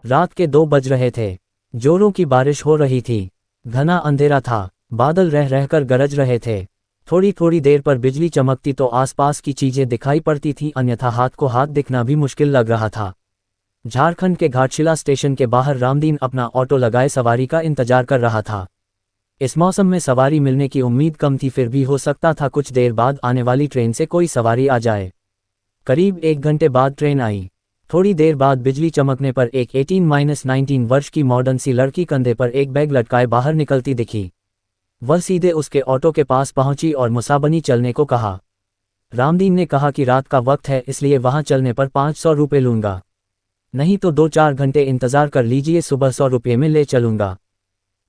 रात के 2 बज रहे थे। जोरों की बारिश हो रही थी। घना अंधेरा था। बादल रह रहकर गरज रहे थे। थोड़ी थोड़ी देर पर बिजली चमकती तो आसपास की चीजें दिखाई पड़ती थीं, अन्यथा हाथ को हाथ दिखना भी मुश्किल लग रहा था। झारखंड के घाटशिला स्टेशन के बाहर रामदीन अपना ऑटो लगाए सवारी का इंतजार कर रहा था। इस मौसम में सवारी मिलने की उम्मीद कम थी, फिर भी हो सकता था कुछ देर बाद आने वाली ट्रेन से कोई सवारी आ जाए। करीब 1 घंटे बाद ट्रेन आई। थोड़ी देर बाद बिजली चमकने पर एक 18-19 वर्ष की मॉडर्न सी लड़की कंधे पर एक बैग लटकाए बाहर निकलती दिखी। वह सीधे उसके ऑटो के पास पहुंची और मुसाबनी चलने को कहा। रामदीन ने कहा कि रात का वक्त है, इसलिए वहां चलने पर 500 रुपये लूंगा, नहीं तो 2-4 घंटे इंतजार कर लीजिए, सुबह 100 रुपये में ले चलूंगा।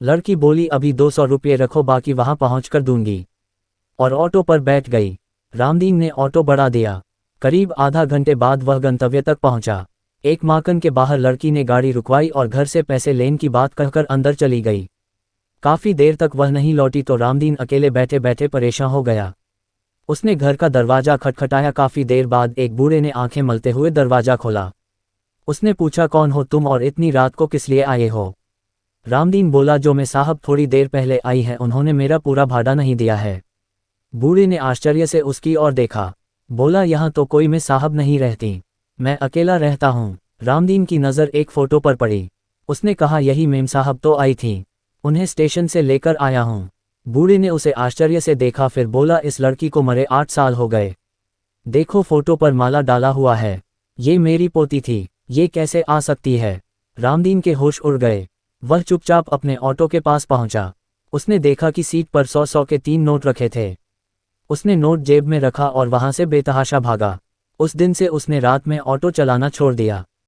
लड़की बोली, अभी 200 रुपये रखो, बाकी वहां पहुंचकर दूंगी, और ऑटो पर बैठ गई। रामदीन ने ऑटो बढ़ा दिया। करीब आधा घंटे बाद वह गंतव्य तक पहुंचा। एक माकन के बाहर लड़की ने गाड़ी रुकवाई और घर से पैसे लेने की बात कहकर अंदर चली गई। काफी देर तक वह नहीं लौटी तो रामदीन अकेले बैठे बैठे परेशान हो गया। उसने घर का दरवाजा खटखटाया। काफी देर बाद एक बूढ़े ने आंखें मलते हुए दरवाजा खोला। उसने पूछा, कौन हो तुम और इतनी रात को किस लिए आए हो? रामदीन बोला, जो मैं साहब थोड़ी देर पहले आई है, उन्होंने मेरा पूरा भाड़ा नहीं दिया है। बूढ़े ने आश्चर्य से उसकी ओर देखा। बोला, यहाँ तो कोई मैं साहब नहीं रहती, मैं अकेला रहता हूँ। रामदीन की नज़र एक फोटो पर पड़ी। उसने कहा, यही मेम साहब तो आई थी, उन्हें स्टेशन से लेकर आया हूँ। बूढ़े ने उसे आश्चर्य से देखा, फिर बोला, इस लड़की को मरे 8 साल हो गए। देखो फोटो पर माला डाला हुआ है, ये मेरी पोती थी, ये कैसे आ सकती है? रामदीन के होश उड़ गए। वह चुपचाप अपने ऑटो के पास पहुंचा। उसने देखा कि सीट पर 100 के 3 नोट रखे थे। उसने नोट जेब में रखा और वहां से बेतहाशा भागा। उस दिन से उसने रात में ऑटो चलाना छोड़ दिया।